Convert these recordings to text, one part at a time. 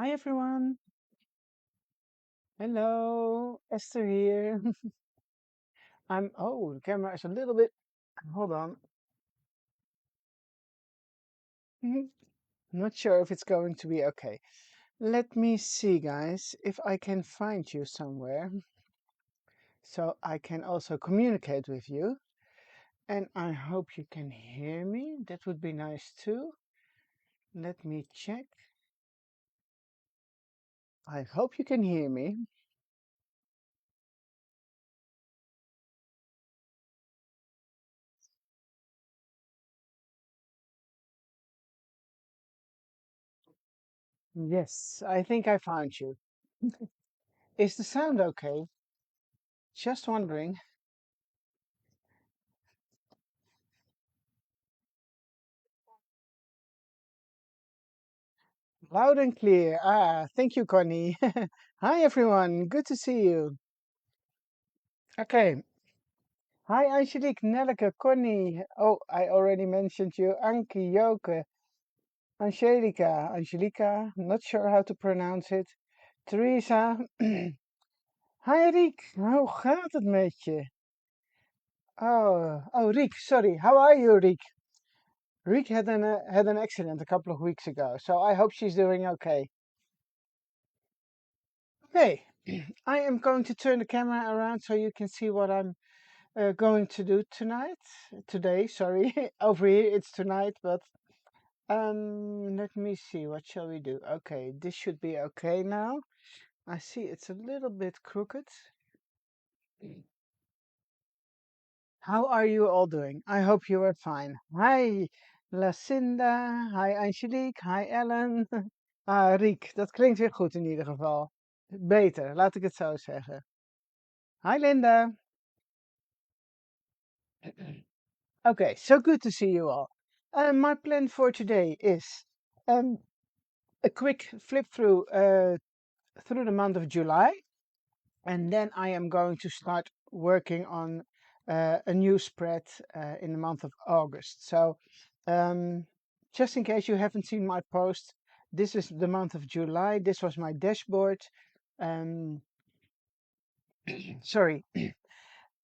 Hi everyone. Hello, Esther here. The camera is a little bit, hold on. Not sure if it's going to be okay. Let me see, guys, if I can find you somewhere so I can also communicate with you. And I hope you can hear me. That would be nice too. Let me check. I hope you can hear me. Yes, I think I found you. Is the sound okay? Just wondering. Loud and clear. Thank you, Connie. Hi, everyone. Good to see you. Okay. Hi, Angelique, Nelleke, Connie. Oh, I already mentioned you. Ankie, Joke, Angelica. Not sure how to pronounce it. Teresa. Hi, Riek. Hoe gaat het met je? Riek. Sorry. How are you, Riek? Riek had an accident a couple of weeks ago, so I hope she's doing okay. Okay. I am going to turn the camera around so you can see what I'm going to do today, sorry. Over here it's tonight, but let me see, what shall we do? Okay, this should be okay now. I see it's a little bit crooked. How are you all doing? I hope you are fine. Hi Lacinda, hi Angelique, hi Ellen. Riek, dat klinkt weer goed in ieder geval. Beter, laat ik het zo zeggen. Hi Linda. Okay, so good to see you all. My plan for today is um, a quick flip through the month of July, and then I am going to start working on a new spread in the month of August. So, just in case you haven't seen my post, this is the month of July. This was my dashboard. Um, sorry.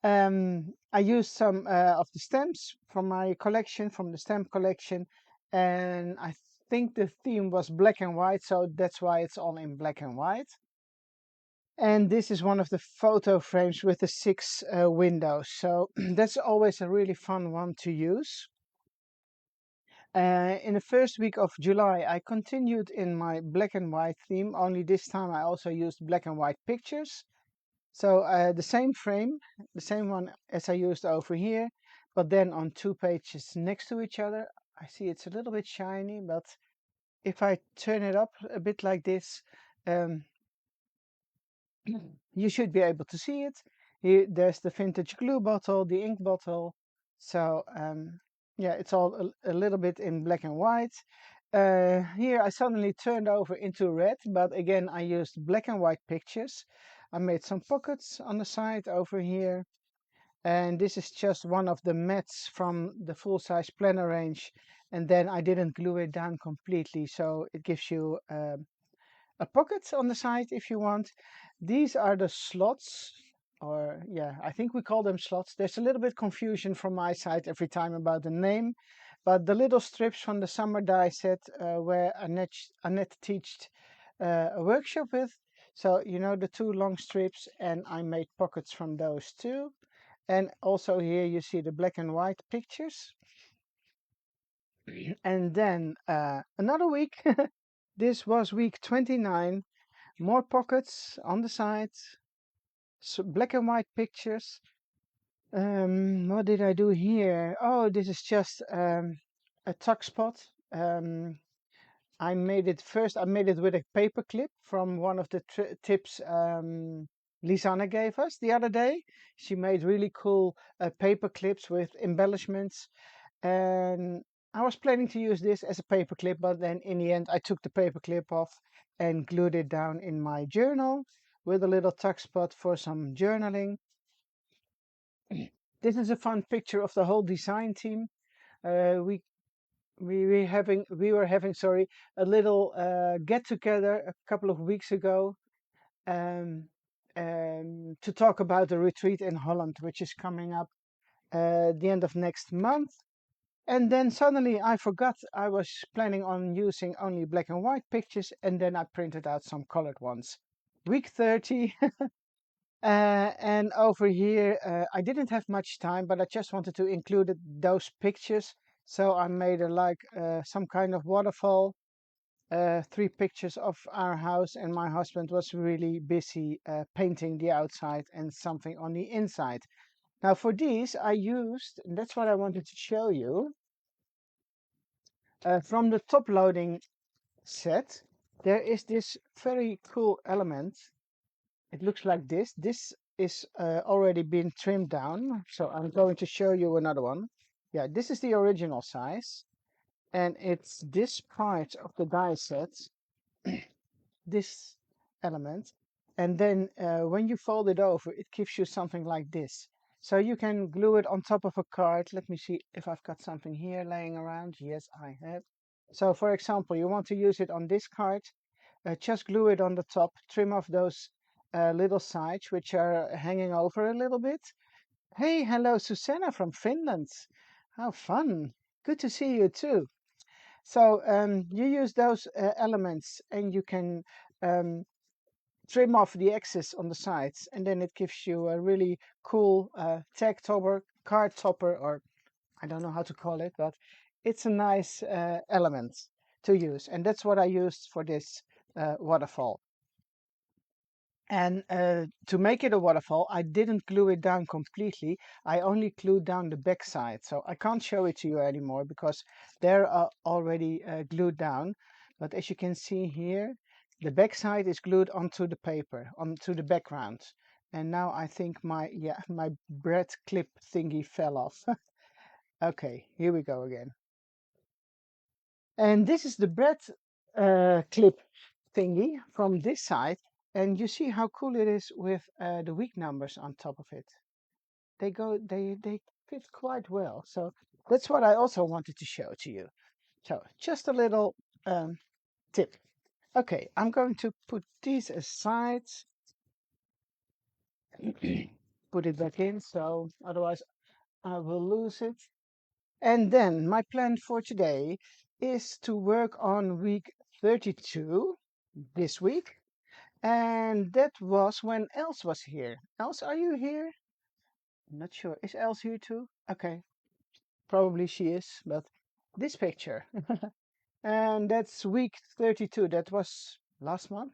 I used some of the stamps from my collection, from the stamp collection, and I think the theme was black and white, so that's why it's all in black and white. And this is one of the photo frames with the 6 windows, so that's always a really fun one to use. In the first week of July, I continued in my black and white theme, only this time I also used black and white pictures. So the same frame, the same one as I used over here, but then on 2 pages next to each other. I see it's a little bit shiny, but if I turn it up a bit like this, um, you should be able to see it. Here, there's the vintage glue bottle, the ink bottle. So yeah, it's all a little bit in black and white. Here I suddenly turned over into red, but again I used black and white pictures. I made some pockets on the side over here. And this is just one of the mats from the full-size planner range. And then I didn't glue it down completely, so it gives you a pocket on the side if you want. These are the slots, or yeah, I think we call them slots. There's a little bit confusion from my side every time about the name, but the little strips from the summer die set where Annette taught a workshop with. So, you know, the 2 long strips, and I made pockets from those too. And also here you see the black and white pictures. And then another week, this was week 29, more pockets on the sides, so black and white pictures. What did I do here? Oh, this is just a tuck spot. I made it with a paper clip from one of the tips Lisanne gave us the other day. She made really cool paper clips with embellishments, and I was planning to use this as a paper clip, but then in the end I took the paper clip off and glued it down in my journal with a little tuck spot for some journaling. This is a fun picture of the whole design team. We we were having, sorry, a little get together a couple of weeks ago, um, to talk about the retreat in Holland, which is coming up the end of next month. And then suddenly I forgot I was planning on using only black and white pictures, and then I printed out some colored ones. Week 30, and over here I didn't have much time, but I just wanted to include those pictures. So I made a like some kind of waterfall, three pictures of our house, and my husband was really busy painting the outside and something on the inside. Now for these I used, and that's what I wanted to show you, from the top loading set, there is this very cool element. It looks like this. This is already been trimmed down, so I'm going to show you another one. Yeah, this is the original size, and it's this part of the die set, this element, and then when you fold it over, it gives you something like this. So you can glue it on top of a card. Let me see if I've got something here laying around. Yes, I have. So for example, you want to use it on this card, just glue it on the top, trim off those little sides which are hanging over a little bit. Hey, hello, Susanna from Finland. How fun. Good to see you too. So you use those elements, and you can um, trim off the excess on the sides, and then it gives you a really cool tag topper, card topper, or I don't know how to call it, but it's a nice element to use. And that's what I used for this waterfall. And to make it a waterfall, I didn't glue it down completely. I only glued down the back side. So I can't show it to you anymore because they're already glued down. But as you can see here, the back side is glued onto the paper, onto the background. And now I think my bread clip thingy fell off. Okay, here we go again. And this is the bread clip thingy from this side. And you see how cool it is with the week numbers on top of it. They fit quite well. So that's what I also wanted to show to you. So just a little tip. Okay, I'm going to put these aside, put it back in, so otherwise I will lose it. And then my plan for today is to work on week 32 this week. And that was when Els was here. Els, are you here? I'm not sure. Is Els here too? Okay, probably she is, but this picture. And that's week 32. That was last month.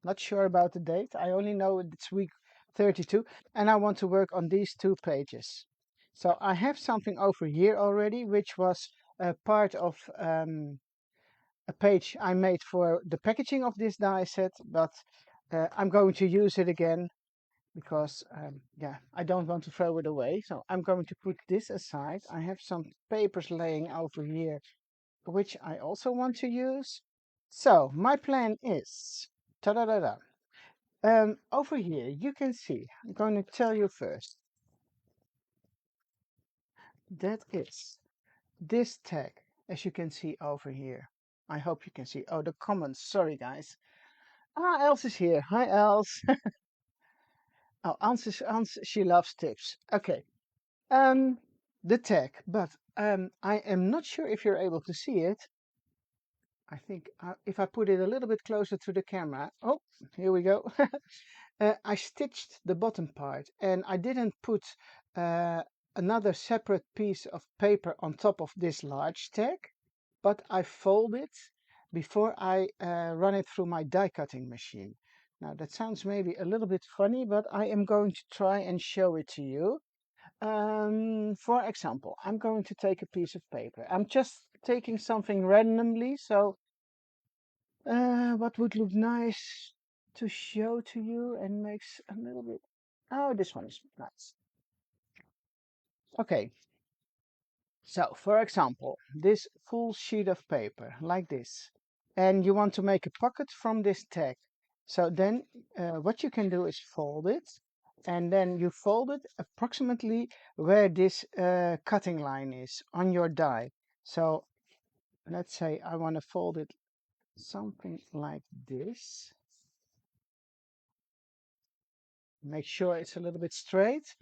Not sure about the date. I only know it's week 32. And I want to work on these two pages. So I have something over here already, which was a part of a page I made for the packaging of this die set, but I'm going to use it again because yeah, I don't want to throw it away. So I'm going to put this aside. I have some papers laying over here, which I also want to use. So my plan is, ta-da-da-da. Over here, you can see, I'm going to tell you first, that is this tag, as you can see over here. I hope you can see. Oh, the comments. Sorry, guys. Ah, Els is here. Hi, Els. Oh, Ans, she loves tips. Okay. Um, the tag, but I am not sure if you're able to see it. I think if I put it a little bit closer to the camera. Oh, here we go. I stitched the bottom part, and I didn't put another separate piece of paper on top of this large tag, but I fold it before I run it through my die cutting machine. Now that sounds maybe a little bit funny, but I am going to try and show it to you. For example, I'm going to take a piece of paper. I'm just taking something randomly, so what would look nice to show to you and makes a little bit... Oh, this one is nice. Okay, so for example, this full sheet of paper, like this. And you want to make a pocket from this tag. So then what you can do is fold it, and then you fold it approximately where this cutting line is on your die. So let's say I want to fold it something like this. Make sure it's a little bit straight.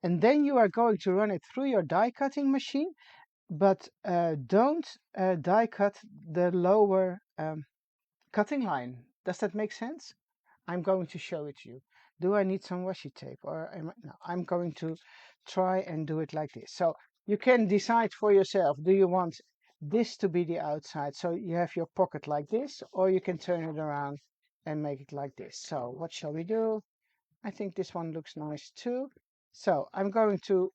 And then you are going to run it through your die cutting machine, but don't die cut the lower cutting line. Does that make sense? I'm going to show it to you. Do I need some washi tape or no, I'm going to try and do it like this. So you can decide for yourself, do you want this to be the outside so you have your pocket like this, or you can turn it around and make it like this. So what shall we do? I think this one looks nice too. So I'm going to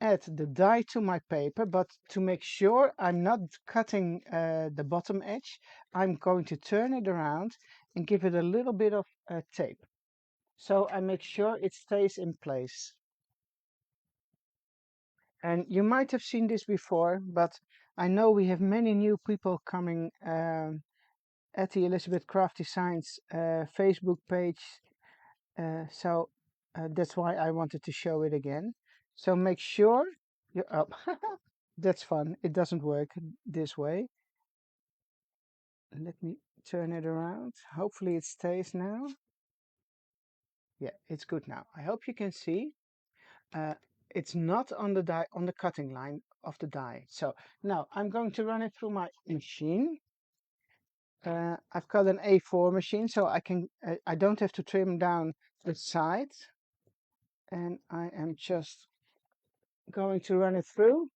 add the die to my paper, but to make sure I'm not cutting the bottom edge, I'm going to turn it around and give it a little bit of tape. So I make sure it stays in place. And you might have seen this before, but I know we have many new people coming at the Elizabeth Craft Designs Facebook page. So that's why I wanted to show it again. So make sure you're up. That's fun. It doesn't work this way. Let me turn it around. Hopefully it stays now. Yeah, it's good now. I hope you can see. Uh, it's not on the die on the cutting line of the die. So now I'm going to run it through my machine. I've got an A4 machine, so I don't have to trim down the sides, and I am just going to run it through.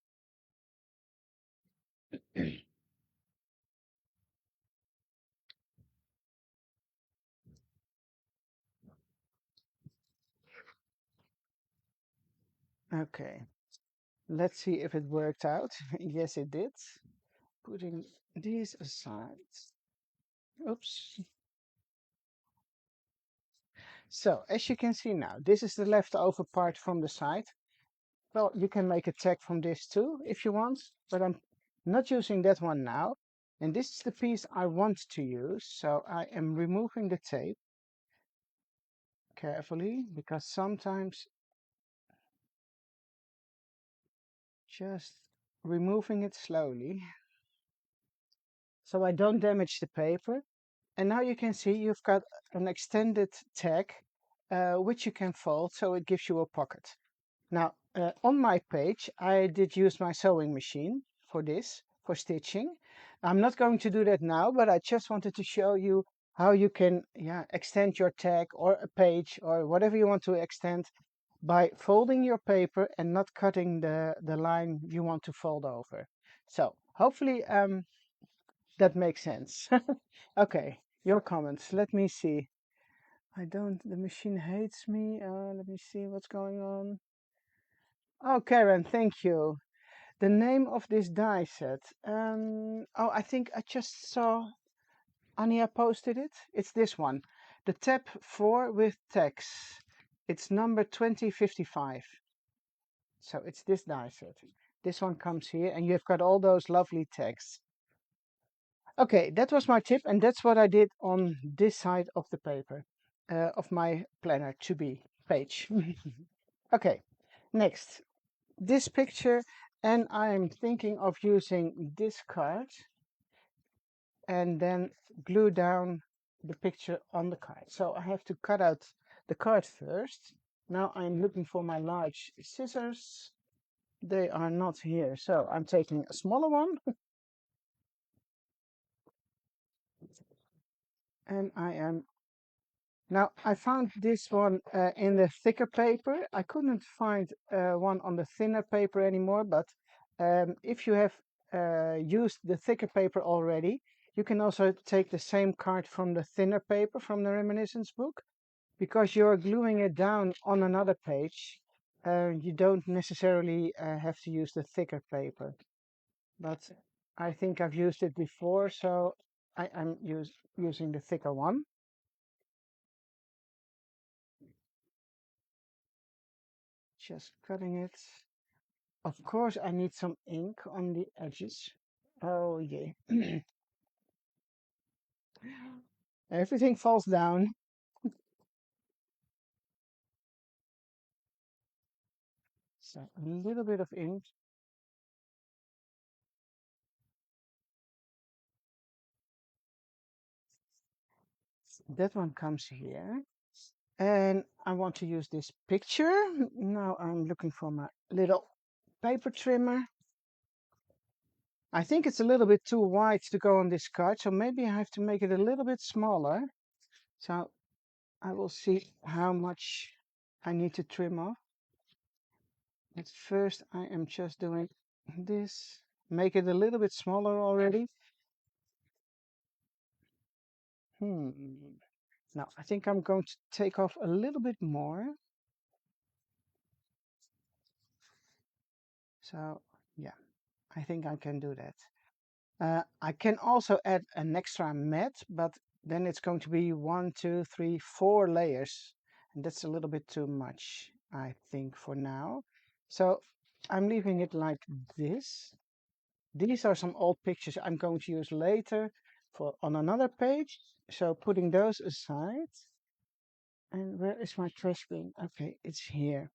Okay, let's see if it worked out. Yes, it did. Putting these aside. Oops. So as you can see now, this is the leftover part from the side. Well, you can make a tag from this too if you want, but I'm not using that one now. And this is the piece I want to use. So I am removing the tape carefully because sometimes just removing it slowly so I don't damage the paper. And now you can see you've got an extended tag which you can fold so it gives you a pocket. Now, on my page, I did use my sewing machine for this, for stitching. I'm not going to do that now, but I just wanted to show you how you can extend your tag or a page or whatever you want to extend by folding your paper and not cutting the line you want to fold over. So hopefully that makes sense. Okay, your comments. Let me see. The machine hates me. Let me see what's going on. Oh, Karen, thank you. The name of this die set. Oh, I think I just saw Anya posted it. It's this one. The tab 4 with text. It's number 2055. So it's this die set. This one comes here and you've got all those lovely texts. Okay, that was my tip and that's what I did on this side of the paper, of my planner to be page. Okay, next. This picture, and I'm thinking of using this card and then glue down the picture on the card. So I have to cut out the card first. Now I'm looking for my large scissors. They are not here, so I'm taking a smaller one. And now I found this one in the thicker paper. I couldn't find one on the thinner paper anymore, but if you have used the thicker paper already, you can also take the same card from the thinner paper from the reminiscence book. Because you're gluing it down on another page, you don't necessarily have to use the thicker paper. But I think I've used it before, so I'm using the thicker one. Just cutting it. Of course, I need some ink on the edges. Oh, yeah. Everything falls down. So a little bit of ink. That one comes here. And I want to use this picture. Now I'm looking for my little paper trimmer. I think it's a little bit too wide to go on this card, so maybe I have to make it a little bit smaller. So I will see how much I need to trim off. At first I am just doing this. Make it a little bit smaller already. Now I think I'm going to take off a little bit more. So yeah, I think I can do that. I can also add an extra mat, but then it's going to be 1, 2, 3, 4 layers. And that's a little bit too much, I think, for now. So I'm leaving it like this. These are some old pictures I'm going to use later for on another page. So putting those aside. And where is my trash bin? Okay, it's here.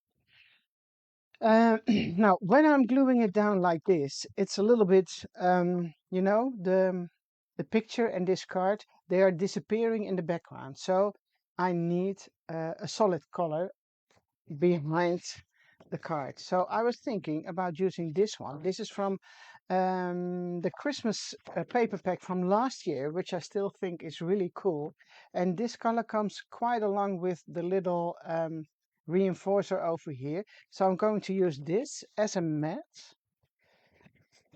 Now, when I'm gluing it down like this, it's a little bit, you know, the picture and this card, they are disappearing in the background. So I need a solid color behind the card. So I was thinking about using this one. This is from the Christmas paper pack from last year, which I still think is really cool. And this color comes quite along with the little reinforcer over here. So I'm going to use this as a mat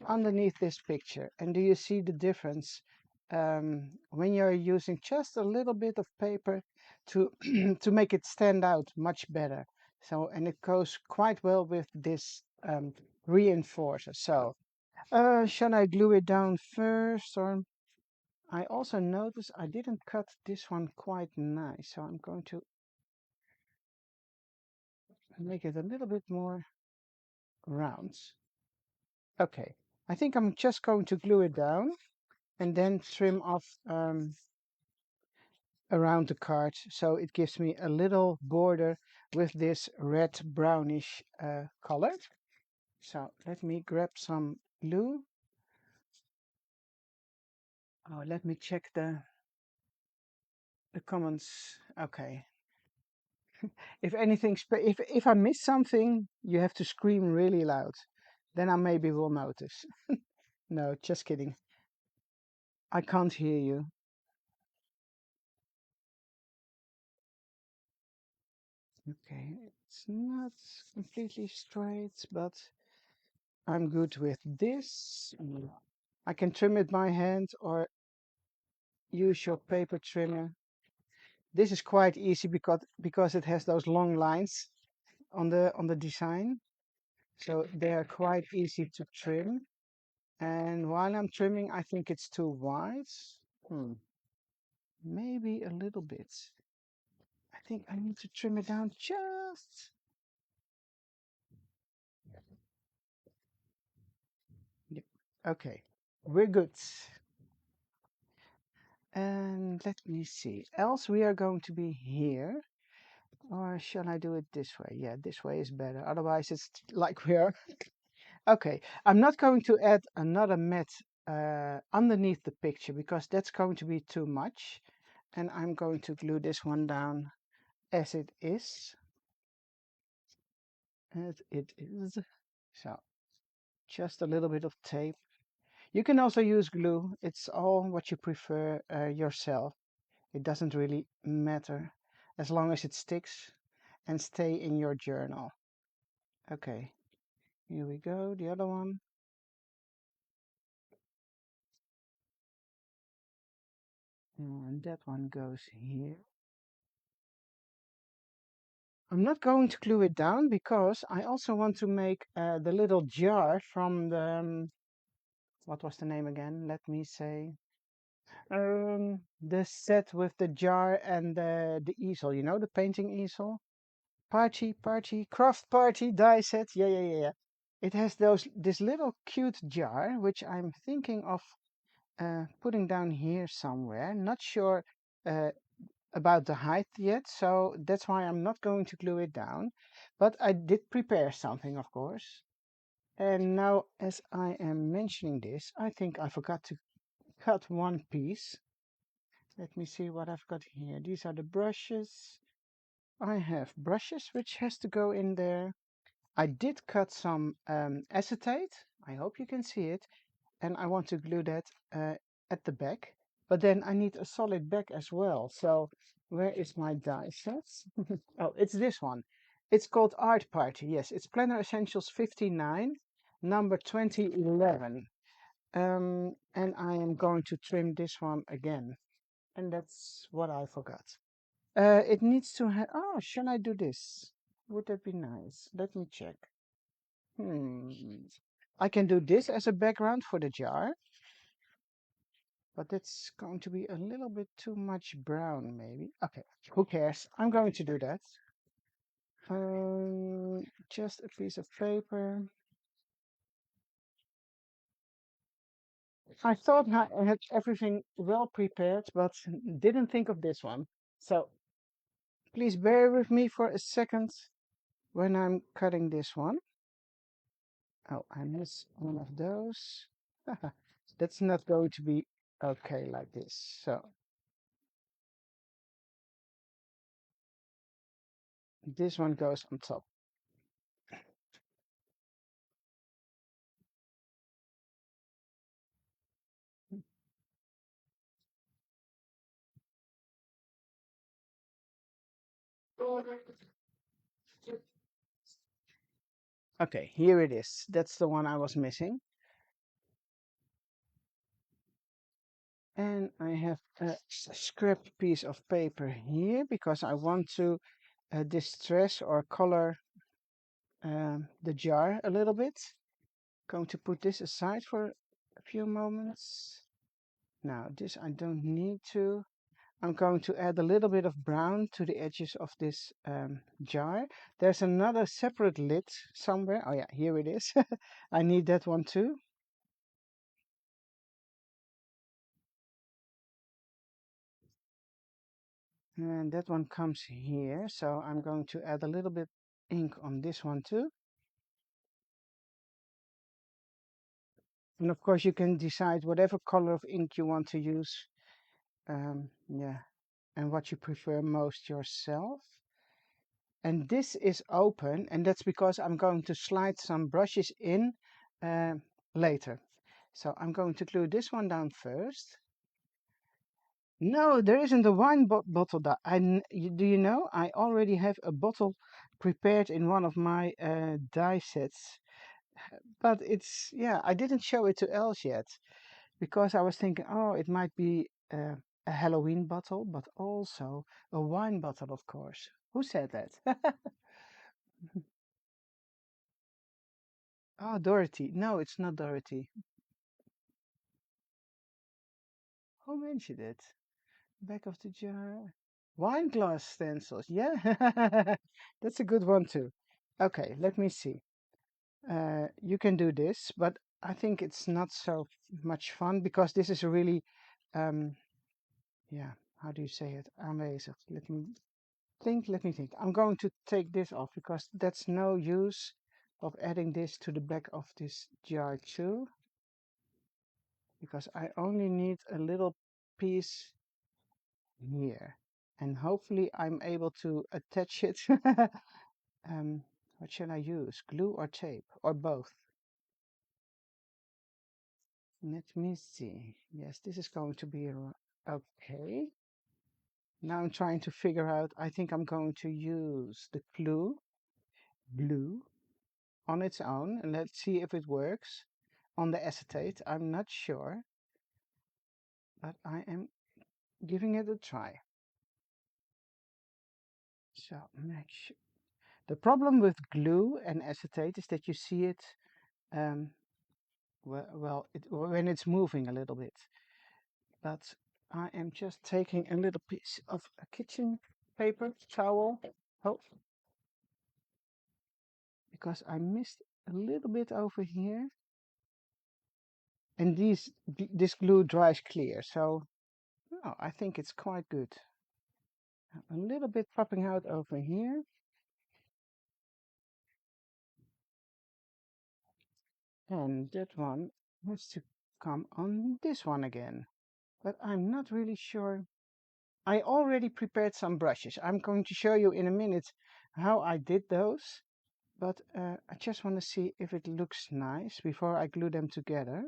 underneath this picture. And do you see the difference when you're using just a little bit of paper to to make it stand out much better? So, and it goes quite well with this reinforcer. So, shall I glue it down first, or I also noticed I didn't cut this one quite nice, so I'm going to make it a little bit more round. Okay, I think I'm just going to glue it down and then trim off around the card so it gives me a little border with this red brownish color. So let me grab some glue. Oh, let me check the comments. Okay. If anything, if I miss something, you have to scream really loud. Then I maybe will notice. No, just kidding. I can't hear you. Okay, it's not completely straight, but I'm good with this. I can trim it by hand or use your paper trimmer. This is quite easy because it has those long lines on the design. So they are quite easy to trim. And while I'm trimming, I think it's too wide. Maybe a little bit. I think I need to trim it down just. Yeah. Okay, we're good. And let me see. Else we are going to be here. Or shall I do it this way? Yeah, this way is better. Otherwise it's like we're... Okay, I'm not going to add another mat underneath the picture because that's going to be too much. And I'm going to glue this one down as it is. As it is. So just a little bit of tape. You can also use glue. It's all what you prefer yourself. It doesn't really matter as long as it sticks and stay in your journal. Okay, here we go, the other one. And that one goes here. I'm not going to glue it down because I also want to make the little jar from the, what was the name again? Let me say, the set with the jar and the easel, you know, the painting easel. Craft party die set. Yeah, yeah, yeah, yeah. It has this little cute jar, which I'm thinking of putting down here somewhere. Not sure uh, about the height yet, so that's why I'm not going to glue it down. But I did prepare something, of course. And now, as I am mentioning this, I think I forgot to cut one piece. Let me see what I've got here. These are the brushes. I have brushes which has to go in there. I did cut some acetate. I hope you can see it. And I want to glue that at the back. But then I need a solid back as well. So where is my die set? Oh, it's this one. It's called Art Party. Yes, it's Planner Essentials 59, number 2011. And I am going to trim this one again. And that's what I forgot. It needs to have. Oh, should I do this? Would that be nice? Let me check. Hmm. I can do this as a background for the jar, but it's going to be a little bit too much brown, maybe. Okay, who cares? I'm going to do that. Just a piece of paper. I thought I had everything well prepared, but didn't think of this one. So please bear with me for a second when I'm cutting this one. Oh, I missed one of those. That's not going to be okay like this. So this one goes on top. Okay, here it is. That's the one I was missing. And I have a scrap piece of paper here because I want to distress or color the jar a little bit. Going to put this aside for a few moments. Now, this I don't need to. I'm going to add a little bit of brown to the edges of this jar. There's another separate lid somewhere. Oh yeah, here it is. I need that one too. And that one comes here. So I'm going to add a little bit ink on this one too. And of course you can decide whatever color of ink you want to use. Yeah, and what you prefer most yourself. And this is open, and that's because I'm going to slide some brushes in uh, later. So I'm going to glue this one down first. No, there isn't a wine bottle. Do you know? I already have a bottle prepared in one of my die sets. But it's, yeah, I didn't show it to Els yet because I was thinking, oh, it might be a Halloween bottle, but also a wine bottle, of course. Who said that? Oh, Dorothy. No, it's not Dorothy. Who mentioned it? Back of the jar. Wine glass stencils. Yeah, that's a good one too. Okay, let me see. You can do this, but I think it's not so much fun because this is really, um, yeah, how do you say it? Aanwezig. Let me think. I'm going to take this off because that's no use of adding this to the back of this jar too, because I only need a little piece here, and hopefully I'm able to attach it. What should I use? Glue or tape or both? Let me see. Yes, this is going to be okay. Now I'm trying to figure out. I think I'm going to use the glue on its own, and let's see if it works on the acetate. I'm not sure, but I am giving it a try. So make sure. The problem with glue and acetate is that you see it um, when it's moving a little bit. But I am just taking a little piece of a kitchen paper towel. Oh, because I missed a little bit over here. And this glue dries clear, so oh, I think it's quite good. A little bit popping out over here. And that one has to come on this one again. But I'm not really sure. I already prepared some brushes. I'm going to show you in a minute how I did those, but I just want to see if it looks nice before I glue them together.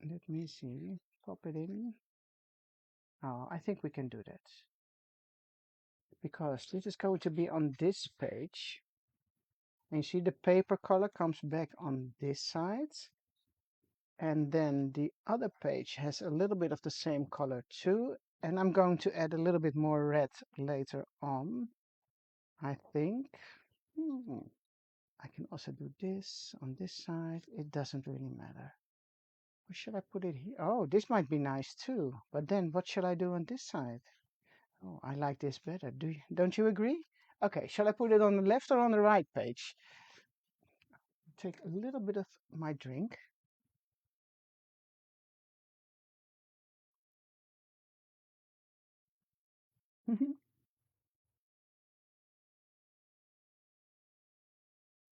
Let me see. Pop it in. Oh, I think we can do that because this is going to be on this page. And you see the paper color comes back on this side. And then the other page has a little bit of the same color too. And I'm going to add a little bit more red later on, I think. I can also do this on this side. It doesn't really matter. Or should I put it here? Oh, this might be nice too. But then what shall I do on this side? Oh, I like this better. Don't you agree? Okay, shall I put it on the left or on the right page? Take a little bit of my drink.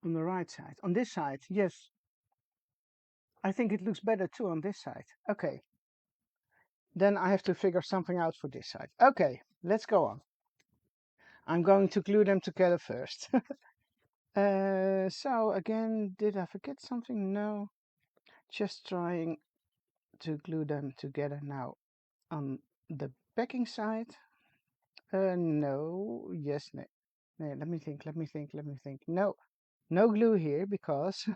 On the right side. On this side, yes. I think it looks better too on this side. Okay. Then I have to figure something out for this side. Okay, let's go on. I'm going to glue them together first. So again, did I forget something? No. Just trying to glue them together now on the backing side. No. Yes, no. No, let me think. No. No glue here because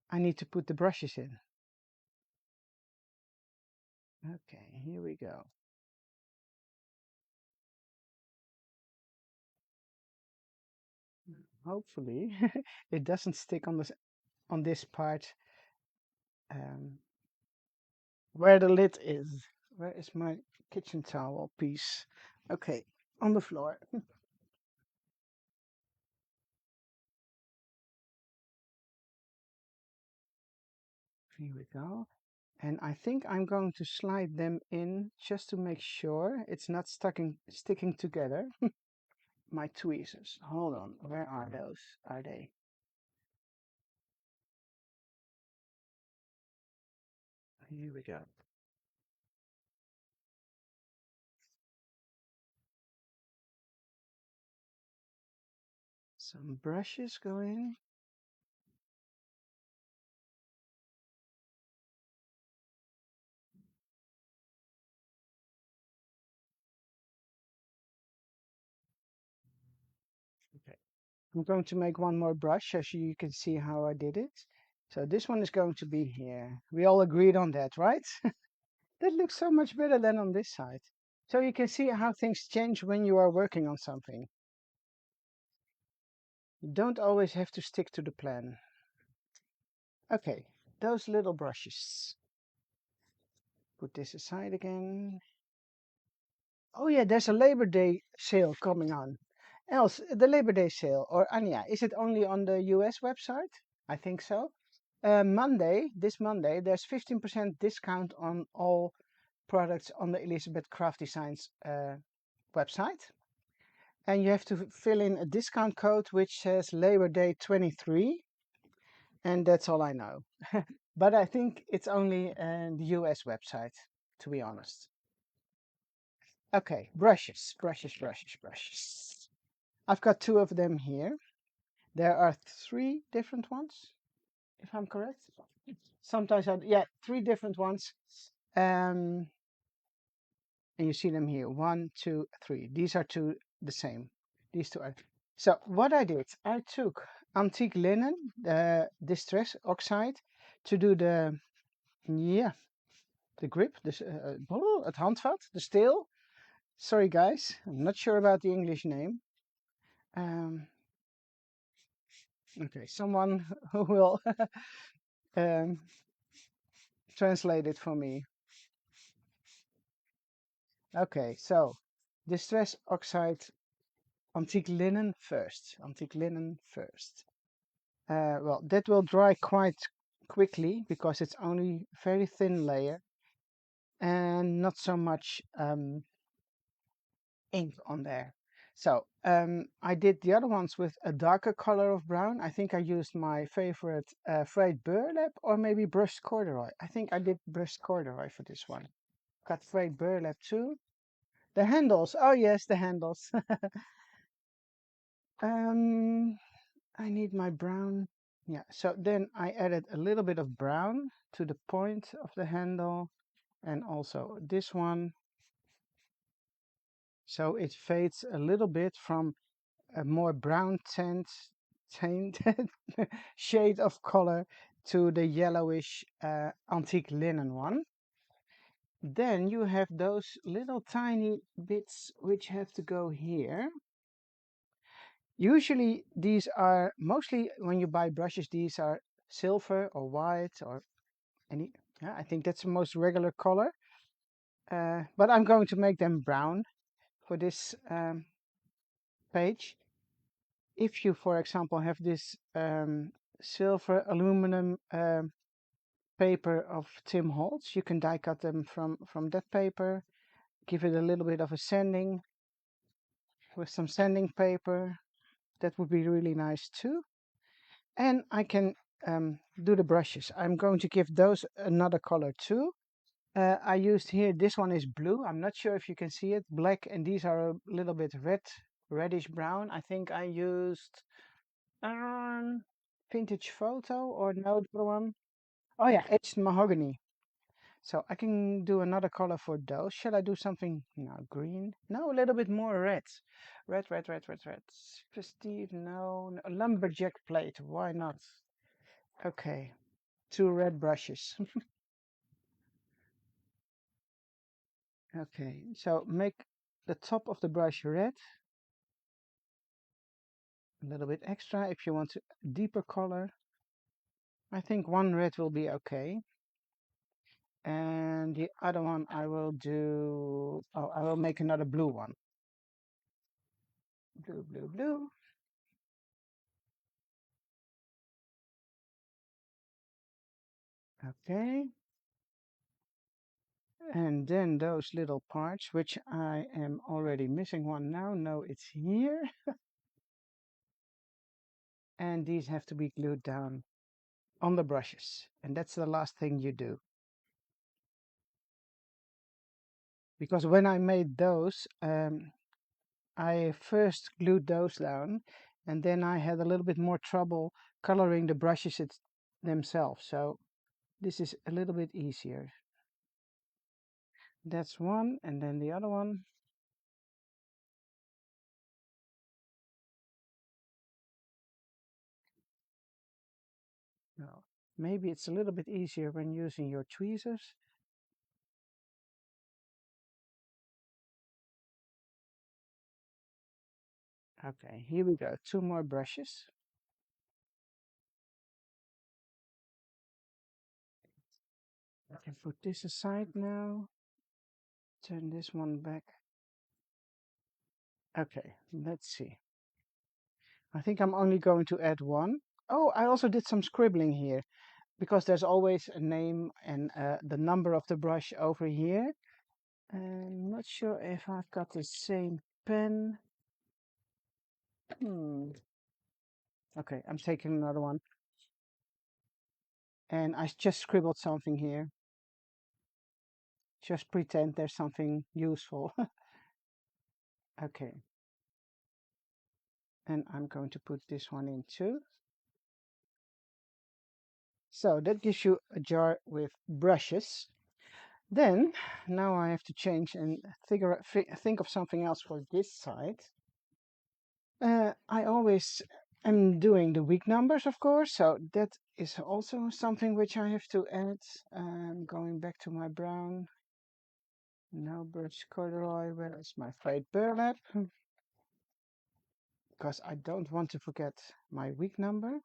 I need to put the brushes in. Okay, here we go. Hopefully it doesn't stick on this part um, where the lid is. Where is my kitchen towel piece? Okay, on the floor. Here we go. And I think I'm going to slide them in just to make sure it's not sticking together. My tweezers. Hold on. Where are those? Are they? Here we go. Some brushes go in. Okay. I'm going to make one more brush so you can see how I did it. So this one is going to be here. We all agreed on that, right? That looks so much better than on this side. So you can see how things change when you are working on something. You don't always have to stick to the plan. Okay, those little brushes. Put this aside again. Oh yeah, there's a Labor Day sale coming on. Else, the Labor Day sale, or Anya, is it only on the US website? I think so. This Monday, there's 15% discount on all products on the Elizabeth Craft Designs website. And you have to fill in a discount code which says Labor Day 23, and that's all I know. But I think it's only the US website, to be honest. Okay, brushes. I've got two of them here. There are three different ones, if I'm correct. Sometimes yeah, three different ones. And you see them here, 1, 2, 3. These are two the same. These two are. So what I did, I took antique linen, distress oxide, to do yeah, the grip, het handvat, the steel. Sorry guys, I'm not sure about the English name. Okay, someone who will um, translate it for me. Okay, so distress oxide antique linen first. Antique linen first. Well, that will dry quite quickly because it's only very thin layer and not so much ink on there. So I did the other ones with a darker color of brown. I think I used my favorite frayed burlap or maybe brushed corduroy. I think I did brushed corduroy for this one. got frayed burlap too. The handles. Oh yes, the handles. um, I need my brown. Yeah, so then I added a little bit of brown to the point of the handle and also this one. So it fades a little bit from a more brown tainted shade of color to the yellowish antique linen one. Then you have those little tiny bits which have to go here. Usually these are mostly when you buy brushes, these are silver or white or any, yeah, I think that's the most regular color. But I'm going to make them brown for this page. If you, for example, have this silver aluminum paper of Tim Holtz, you can die cut them from that paper. Give it a little bit of a sanding with some sanding paper. That would be really nice too. And I can do the brushes. I'm going to give those another color too. I used here, this one is blue. I'm not sure if you can see it, black, and these are a little bit reddish brown. I think I used vintage photo or no, the other one. Oh yeah, it's mahogany. So I can do another color for those. Shall I do something, no, green? No, a little bit more red. Red. Prestige, no, no. Lumberjack plate, why not? Okay, 2 red brushes. Okay, so make the top of the brush red. A little bit extra if you want a deeper color. I think 1 red will be okay. And the other one I will do, oh, I will make another blue one. Blue. Okay. And then those little parts, which I am already missing one now. No, it's here. And these have to be glued down on the brushes. And that's the last thing you do. Because when I made those, I first glued those down, and then I had a little bit more trouble coloring the brushes themselves. So this is a little bit easier. That's one, and then the other one. No, maybe it's a little bit easier when using your tweezers. Okay, here we go. 2 more brushes. I can put this aside now. Turn this one back. Okay, let's see. I think I'm only going to add one. Oh, I also did some scribbling here because there's always a name and the number of the brush over here. I'm not sure if I've got the same pen. Okay, I'm taking another one. And I just scribbled something here. Just pretend there's something useful. Okay. And I'm going to put this one in too. So that gives you a jar with brushes. Then, now I have to change and think of something else for this side. I always am doing the week numbers, of course, so that is also something which I have to add. Going back to my brown. No birch corduroy, where is my frayed burlap? Because I don't want to forget my week number.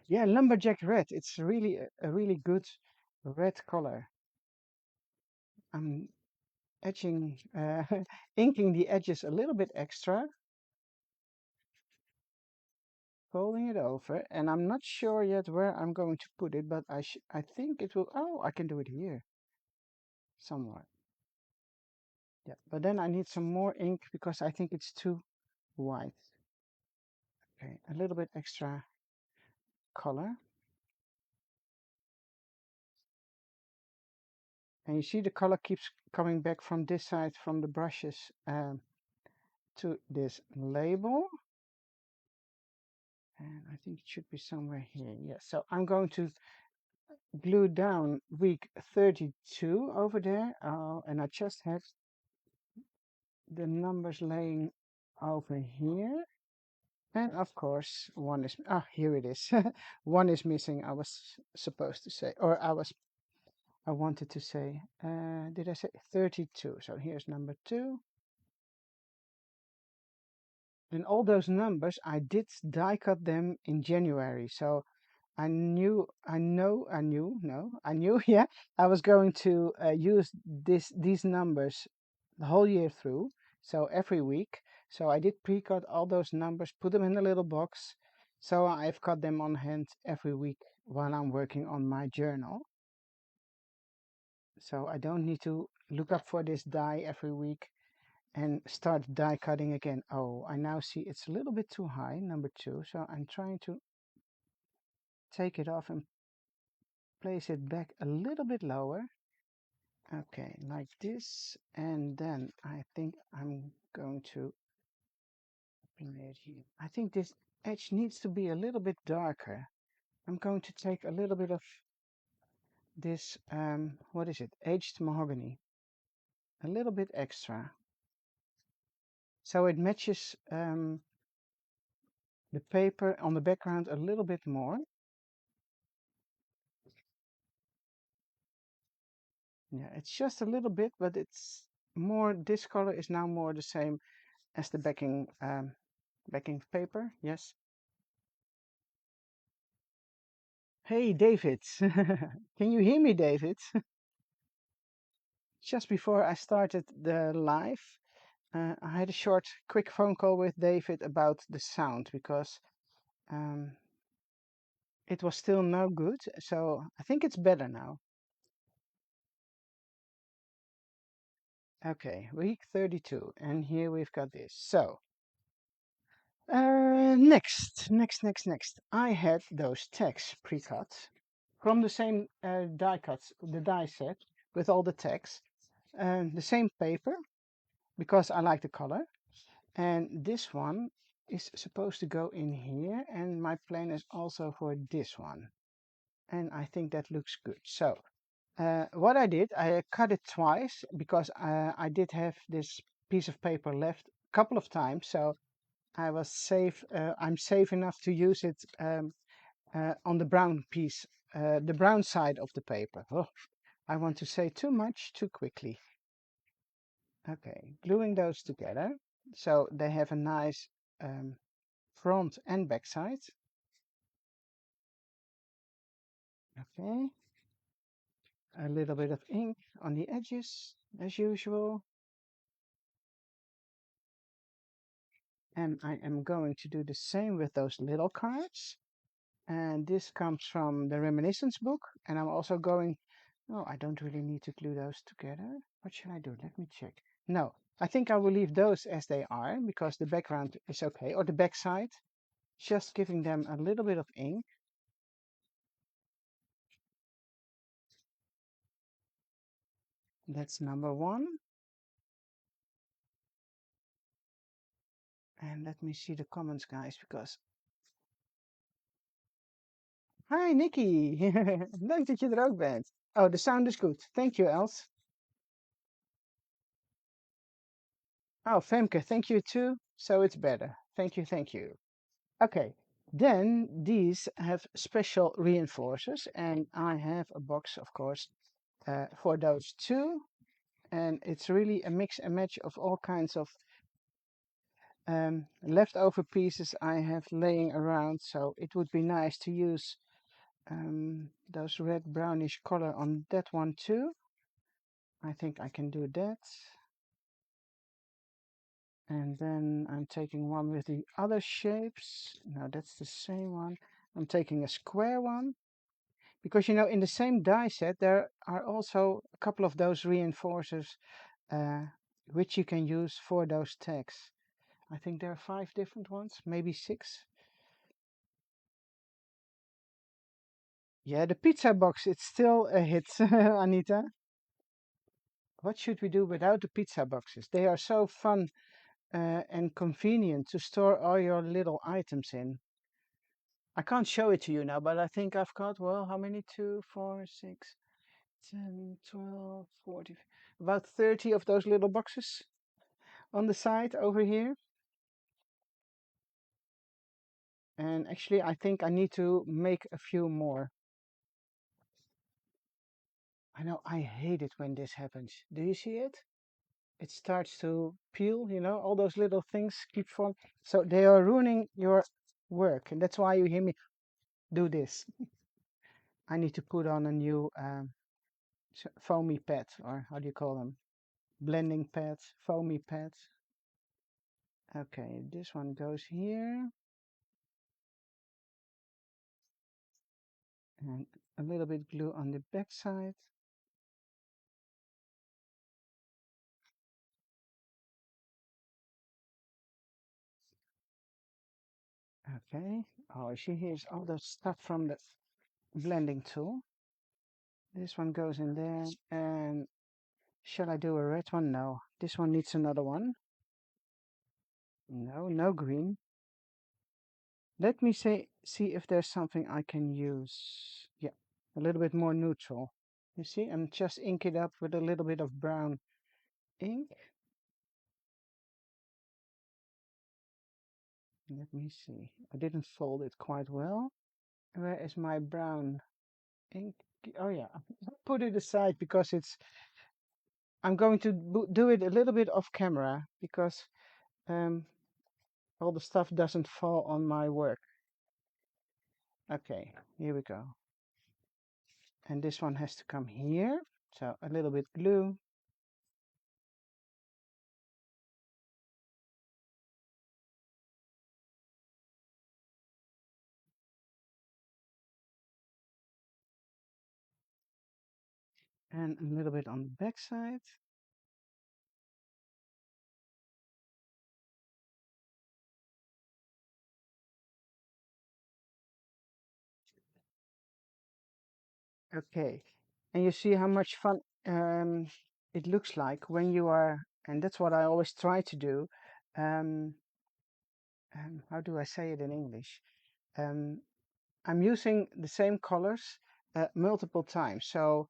Yeah, lumberjack red. It's really a really good red color. I'm edging, inking the edges a little bit extra, folding it over, and I'm not sure yet where I'm going to put it, but I think it will, oh, I can do it here somewhere. Yeah, but then I need some more ink because I think it's too white. Okay, a little bit extra color. And you see the color keeps coming back from this side from the brushes to this label. And I think it should be somewhere here. Yes, so I'm going to glue down week 32 over there. And I just had the numbers laying over here. And of course, one is, here it is. One is missing, I was supposed to say, or I wanted to say, did I say 32? So here's number 2. And all those numbers, I did die cut them in January. So I knew, yeah, I was going to use these numbers the whole year through. So every week. So I did pre-cut all those numbers, put them in a little box. So I've cut them on hand every week while I'm working on my journal. So I don't need to look up for this die every week and start die cutting again. Oh, I now see it's a little bit too high, number 2. So I'm trying to take it off and place it back a little bit lower. Okay, like this. And then I think I'm going to bring it here. I think this edge needs to be a little bit darker. I'm going to take a little bit of this, what is it? Aged mahogany. A little bit extra. So it matches the paper on the background a little bit more. Yeah, it's just a little bit, but it's more, this color is now more the same as the backing paper. Yes. Hey, David. Can you hear me, David? Just before I started the live, I had a short, quick phone call with David about the sound because it was still no good. So I think it's better now. Okay, week 32. And here we've got this. So, next. I had those tags pre-cut from the same die cuts, the die set with all the tags. The same paper because I like the color. And this one is supposed to go in here, and my plan is also for this one. And I think that looks good. So what I did, I cut it twice because I did have this piece of paper left a couple of times. So I was safe. I'm safe enough to use it on the brown piece, the brown side of the paper. Oh, I want to say too much too quickly. Okay, gluing those together so they have a nice front and back side. Okay, a little bit of ink on the edges as usual. And I am going to do the same with those little cards. And this comes from the reminiscence book. And I'm also going, oh, I don't really need to glue those together. What should I do? Let me check. No, I think I will leave those as they are because the background is okay, or the back side. Just giving them a little bit of ink. That's number 1. And let me see the comments, guys, because... Hi, Nikki. Leuk dat je er ook bent. Oh, the sound is good. Thank you, Els. Oh, Femke, thank you too. So it's better. Thank you, thank you. Okay, then these have special reinforcers, and I have a box, of course, for those too. And it's really a mix and match of all kinds of leftover pieces I have laying around. So it would be nice to use those red brownish color on that one too. I think I can do that. And then I'm taking one with the other shapes. No, that's the same one. I'm taking a square one. Because, you know, in the same die set, there are also a couple of those reinforcers which you can use for those tags. I think there are 5 different ones, maybe 6. Yeah, the pizza box, it's still a hit, Anita. What should we do without the pizza boxes? They are so fun and convenient to store all your little items in. I can't show it to you now, but I think I've got, well, how many? 2, 4, 6, 10, 12, 40, about 30 of those little boxes on the side over here. And actually, I think I need to make a few more. I know I hate it when this happens. Do you see it? It starts to peel, all those little things keep falling. So they are ruining your work. And that's why you hear me do this. I need to put on a new foamy pad, or how do you call them? Blending pad, foamy pad. Okay, this one goes here. And a little bit glue on the back side. Okay. Oh, see, here's all the stuff from the blending tool. This one goes in there. And shall I do a red one? No. This one needs another one. No, no green. Let me see if there's something I can use. Yeah, a little bit more neutral. You see, I'm just ink it up with a little bit of brown ink. Let me see. I didn't fold it quite well. Where is my brown ink? Oh yeah, I'll put it aside because I'm going to do it a little bit off camera because um, all the stuff doesn't fall on my work. Okay, here we go. And this one has to come here. So a little bit glue. And a little bit on the back side. Okay. And you see how much fun it looks like when you are, and that's what I always try to do. Um, how do I say it in English? Um, I'm using the same colors multiple times. So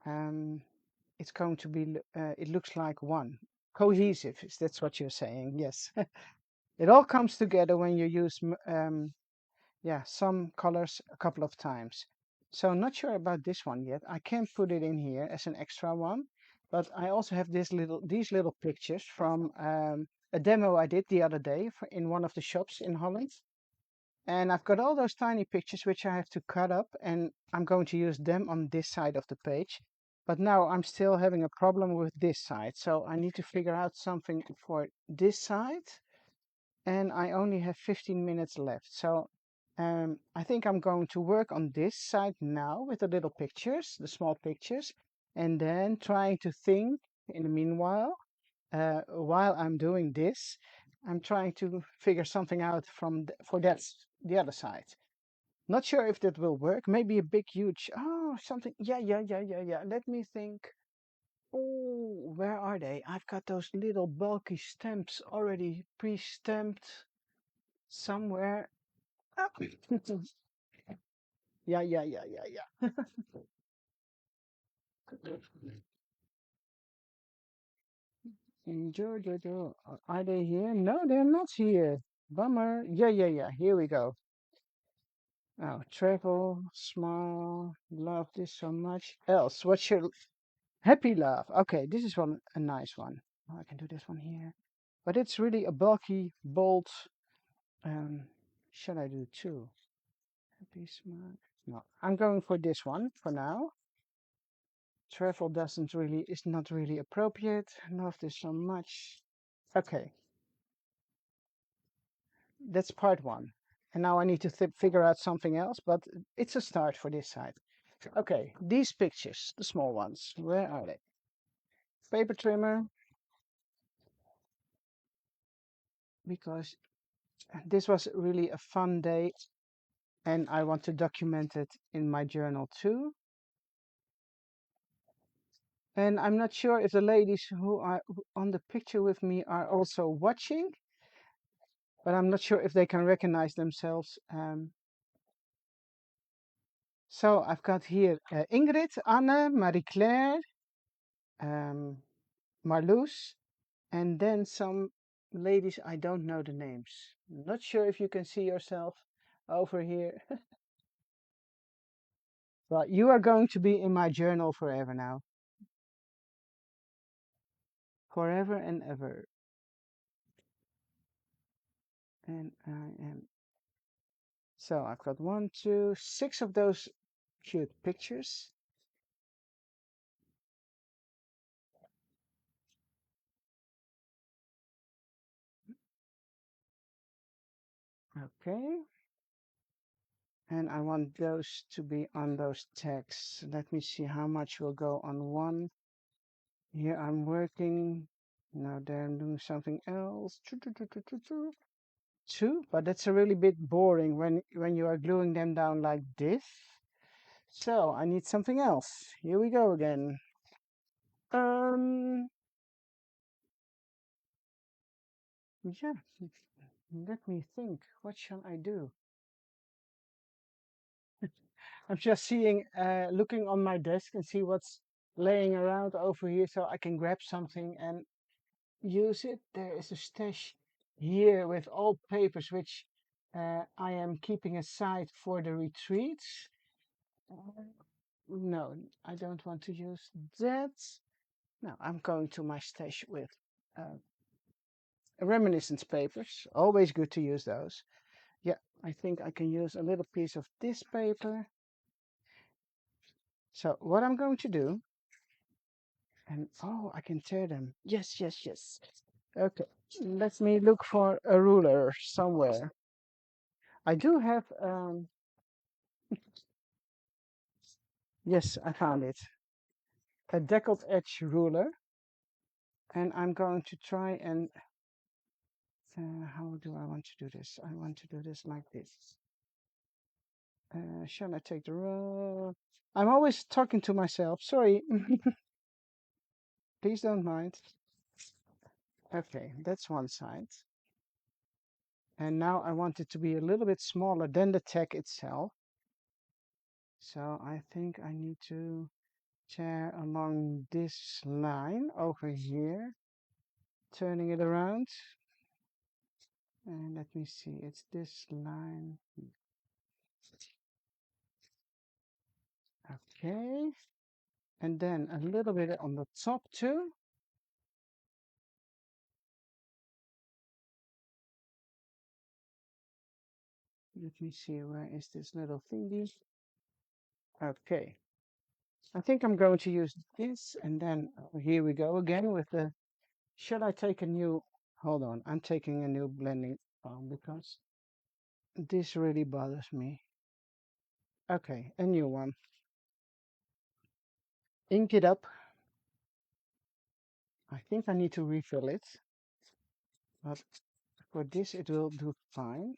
um, it's going to be, it looks like one. Cohesive, is that's what you're saying. Yes. It all comes together when you use yeah, some colors a couple of times. So not sure about this one yet. I can put it in here as an extra one, but I also have these little pictures from a demo I did the other day in one of the shops in Holland. And I've got all those tiny pictures which I have to cut up, and I'm going to use them on this side of the page. But now I'm still having a problem with this side, so I need to figure out something for this side, and I only have 15 minutes left. So I think I'm going to work on this side now with the little pictures, the small pictures, and then trying to think in the meanwhile, while I'm doing this, I'm trying to figure something out for the other side. Not sure if that will work. Maybe a big, huge, oh, something. Yeah, yeah, yeah, yeah, yeah. Let me think. Oh, where are they? I've got those little bulky stamps already pre-stamped somewhere. Ah, yeah, yeah, yeah, yeah, yeah. Jojo, are they here? No, they're not here. Bummer. Yeah, yeah, yeah. Here we go. Oh, travel, smile, love this so much. Else, what's your happy love? Okay, this is one a nice one. Oh, I can do this one here, but it's really a bulky, bold. Um, should I do two? Happy smile. No, I'm going for this one for now. Travel doesn't really is not really appropriate. Love this so much. Okay, that's part one. And now I need to figure out something else, but it's a start for this side. Okay, these pictures, the small ones, where are they? Paper trimmer, because this was really a fun day and I want to document it in my journal too. And I'm not sure if the ladies who are on the picture with me are also watching, but I'm not sure if they can recognize themselves. So I've got here Ingrid, Anne, Marie-Claire, um, Marloes, and then some ladies I don't know the names. Not sure if you can see yourself over here. But you are going to be in my journal forever now. Forever and ever. And I am. So I've got 1, 2, 6 of those cute pictures. Okay. And I want those to be on those tags. Let me see how much will go on one. Here I'm working. Now there I'm doing something else. Two, but that's a really bit boring when you are gluing them down like this. So I need something else. Here we go again. Um, yeah, let me think. What shall I do? I'm just looking on my desk and see what's laying around over here so I can grab something and use it. There is a stash here with old papers which I am keeping aside for the retreats. Uh, no, I don't want to use that. No, I'm going to my stash with uh, reminiscence papers. Always good to use those. Yeah, I think I can use a little piece of this paper. So what I'm going to do, and oh, I can tear them. Yes, yes, yes. Okay, let me look for a ruler somewhere. I do have, yes, I found it. A deckled edge ruler. And I'm going to try and, how do I want to do this? I want to do this like this. Shall I take the roll? I'm always talking to myself. Sorry. Please don't mind. Okay, that's one side. And now I want it to be a little bit smaller than the tag itself. So I think I need to tear along this line over here, turning it around. And let me see, it's this line. Okay. And then a little bit on the top too. Let me see, where is this little thingy? Okay. I think I'm going to use this, and then here we go again with the, should I take a new, hold on, I'm taking a new blending foam because this really bothers me. Okay, a new one. Ink it up. I think I need to refill it, but for this it will do fine.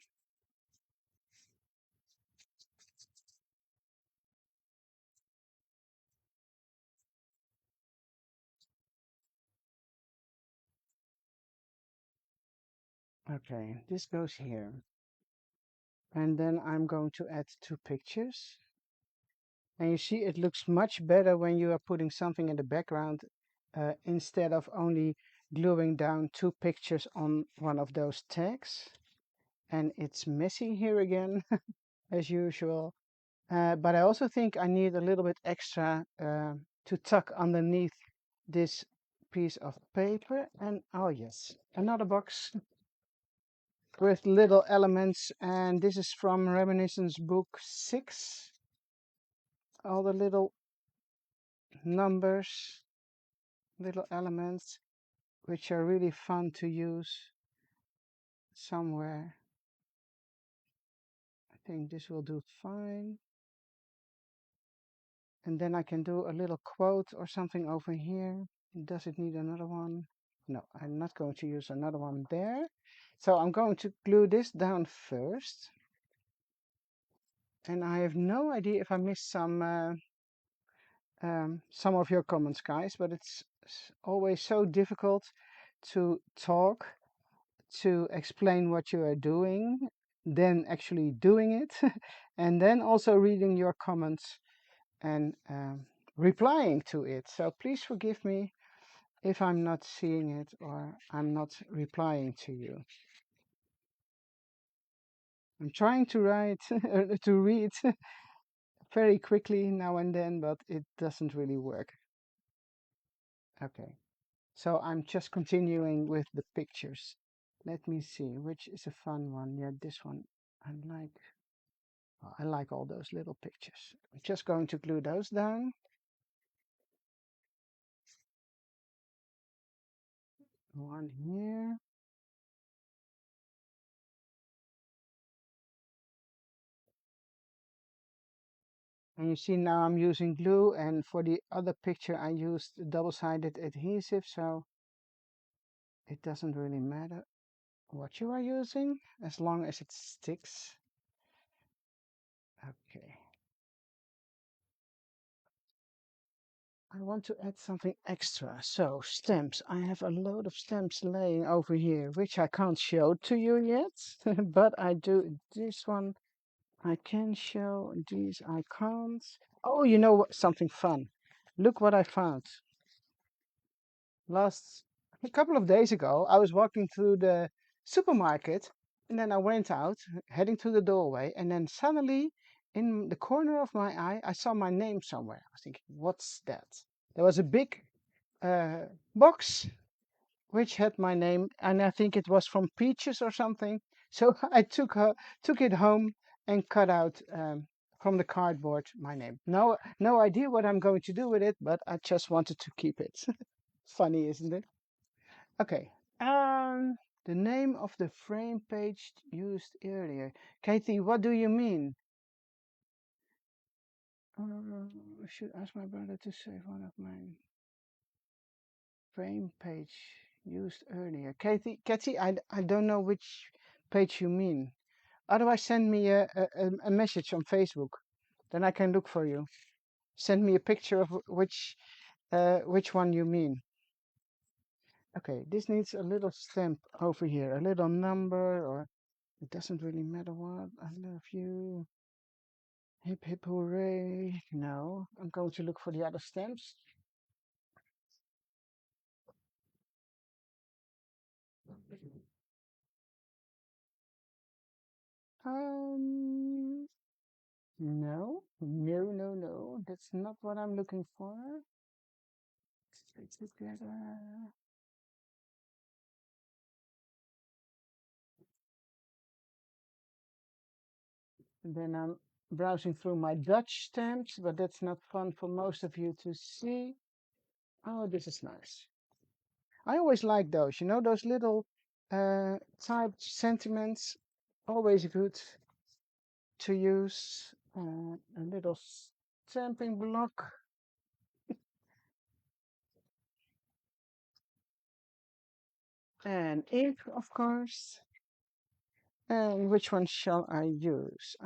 Okay, this goes here. And then I'm going to add 2 pictures. And you see, it looks much better when you are putting something in the background instead of only gluing down 2 pictures on one of those tags. And it's messy here again, as usual. But I also think I need a little bit extra to tuck underneath this piece of paper. And oh yes, another box with little elements. And this is from Reminiscence book 6. All the little numbers, little elements, which are really fun to use somewhere. I think this will do fine. And then I can do a little quote or something over here. Does it need another one? No, I'm not going to use another one there. So I'm going to glue this down first. And I have no idea if I missed some of your comments, guys, but it's always so difficult to talk, to explain what you are doing, then actually doing it, and then also reading your comments and replying to it. So please forgive me if I'm not seeing it or I'm not replying to you. I'm trying to write, to read very quickly now and then, but it doesn't really work. Okay, so I'm just continuing with the pictures. Let me see, which is a fun one. Yeah, this one. I like, I like all those little pictures. I'm just going to glue those down. One here. And you see now I'm using glue, and for the other picture I used double-sided adhesive, so it doesn't really matter what you are using as long as it sticks. Okay. I want to add something extra. So stamps. I have a load of stamps laying over here, which I can't show to you yet, but I do this one. I can show these. I can't. Oh, you know what? Something fun. Look what I found. Last a couple of days ago, I was walking through the supermarket and then I went out, heading to the doorway, and then suddenly in the corner of my eye, I saw my name somewhere. I was thinking, what's that? There was a big uh, box which had my name, and I think it was from Peaches or something. So I took it home and cut out from the cardboard my name. No idea what I'm going to do with it, but I just wanted to keep it. Funny, isn't it? Okay. The name of the frame page used earlier. Katie, what do you mean? I should ask my brother to save one of mine. Frame page used earlier. Katie, I don't know which page you mean. Otherwise, send me a message on Facebook. Then I can look for you. Send me a picture of which one you mean. Okay, this needs a little stamp over here, a little number, or it doesn't really matter what. I love you. Hip hip hooray. No, I'm going to look for the other stamps. Um, no. That's not what I'm looking for. Stay together. And then I'm browsing through my Dutch stamps, but that's not fun for most of you to see. Oh, this is nice. I always like those, those little typed sentiments. Always good to use. A little stamping block. And ink, of course. And which one shall I use?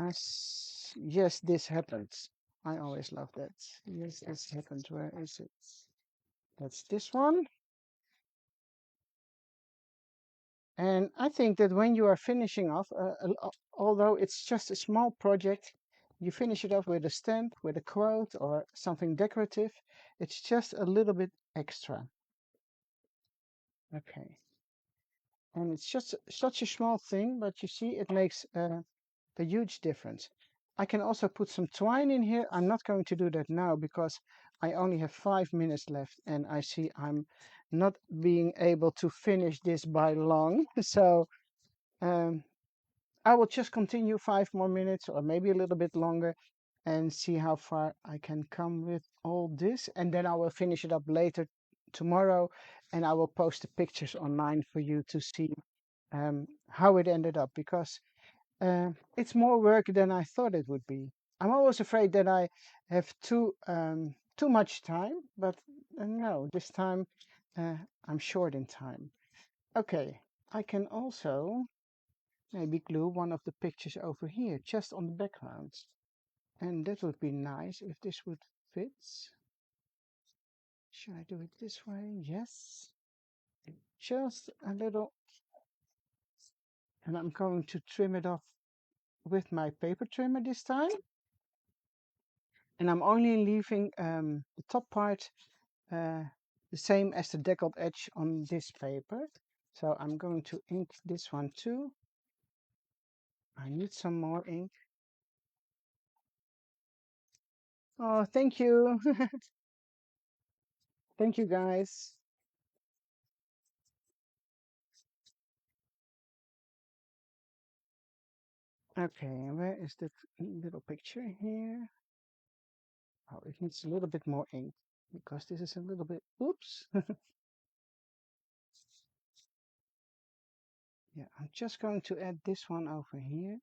Yes, this happens. I always love that. Yes, this happened. Where is it? That's this one. And I think that when you are finishing off, although it's just a small project, you finish it off with a stamp, with a quote, or something decorative. It's just a little bit extra. Okay. And it's just such a small thing, but you see, it makes a huge difference. I can also put some twine in here. I'm not going to do that now because I only have 5 minutes left and I see I'm not being able to finish this by long. So um, I will just continue 5 more minutes or maybe a little bit longer and see how far I can come with all this. And then I will finish it up later tomorrow and I will post the pictures online for you to see how it ended up because it's more work than I thought it would be. I'm always afraid that I have too much time, but no, this time uh, I'm short in time. Okay, I can also maybe glue one of the pictures over here, just on the background. And that would be nice if this would fit. Should I do it this way? Yes. Just a little. And I'm going to trim it off with my paper trimmer this time. And I'm only leaving the top part the same as the deckled edge on this paper. So I'm going to ink this one too. I need some more ink. Oh, thank you. Thank you, guys. Okay, where is that little picture here? Oh, it needs a little bit more ink because this is a little bit, oops. Yeah, I'm just going to add this one over here.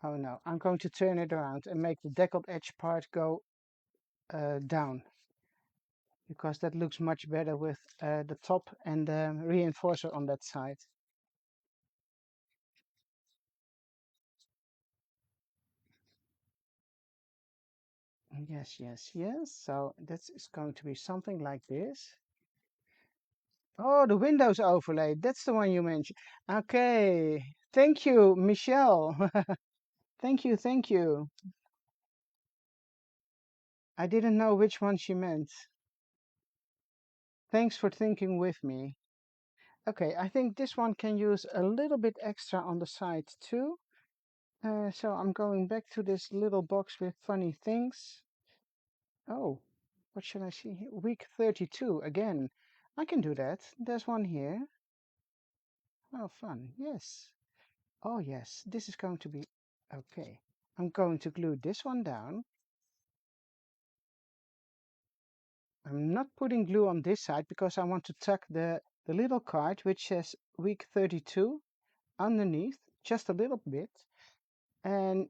Oh no, I'm going to turn it around and make the deckled edge part go down because that looks much better with the top and the reinforcer on that side. Yes, yes, yes. So that's is going to be something like this. Oh, the Windows overlay. That's the one you mentioned. Okay. Thank you, Michelle. Thank you, thank you. I didn't know which one she meant. Thanks for thinking with me. Okay, I think this one can use a little bit extra on the side too. So I'm going back to this little box with funny things. Oh, what should I see here? Week 32 again. I can do that. There's one here. Oh, fun. Yes. Oh, yes. This is going to be okay. I'm going to glue this one down. I'm not putting glue on this side because I want to tuck the little card which says week 32 underneath, just a little bit. And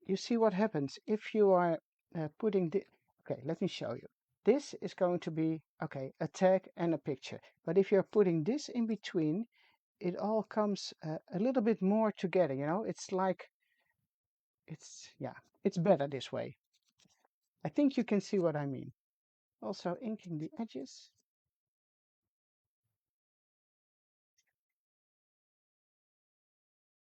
you see what happens if you are putting the, okay, let me show you. This is going to be, okay, a tag and a picture. But if you're putting this in between, it all comes a little bit more together, you know? It's like, yeah, it's better this way. I think you can see what I mean. Also inking the edges.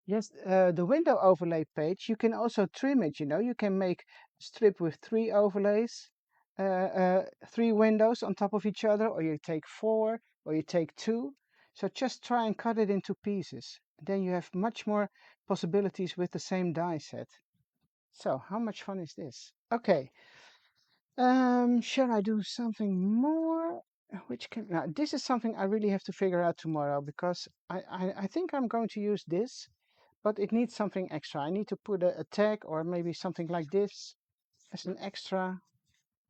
Yes, the window overlay page, you can also trim it, you know, you can make a strip with 3 overlays, 3 windows on top of each other, or you take 4, or you take 2. So just try and cut it into pieces. Then you have much more possibilities with the same die set. So how much fun is this? Okay, shall I do something more? Which can, now this is something I really have to figure out tomorrow because I think I'm going to use this, but it needs something extra. I need to put a tag or maybe something like this as an extra.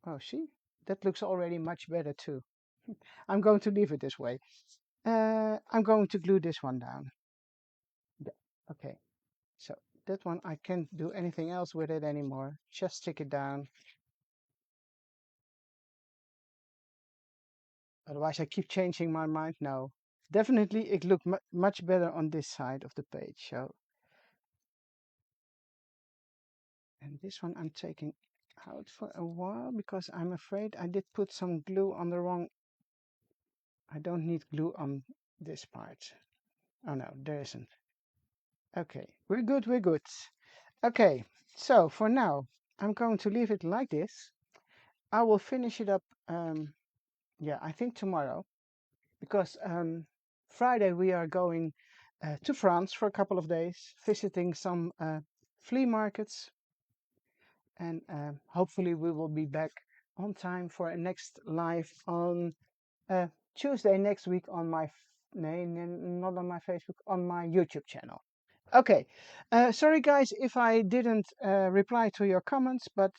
Oh, see, that looks already much better too. I'm going to leave it this way. I'm going to glue this one down. Yeah. Okay, so that one I can't do anything else with it anymore. Just stick it down. Otherwise, I keep changing my mind. No, definitely it looked much better on this side of the page. So, and this one I'm taking out for a while because I'm afraid I did put some glue on the wrong. I don't need glue on this part. Oh no, there isn't. Okay, we're good, we're good. Okay, so for now, I'm going to leave it like this. I will finish it up, yeah, I think tomorrow, because Friday we are going to France for a couple of days, visiting some flea markets, and hopefully we will be back on time for a next live on uh, Tuesday next week on my, not on my Facebook, on my YouTube channel. Okay, sorry guys if I didn't reply to your comments, but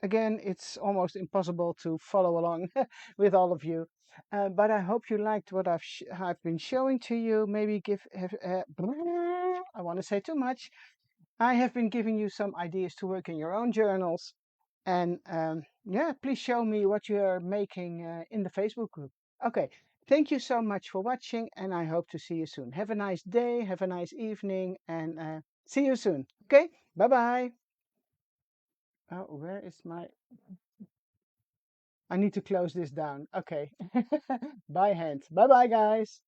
again, it's almost impossible to follow along with all of you. But I hope you liked what I've been showing to you. Maybe I want to say too much. I have been giving you some ideas to work in your own journals. And yeah, please show me what you are making in the Facebook group. Okay, thank you so much for watching, and I hope to see you soon. Have a nice day, have a nice evening, and see you soon. Okay, bye bye. Oh, where is my... I need to close this down. Okay. By hand. Bye bye, guys.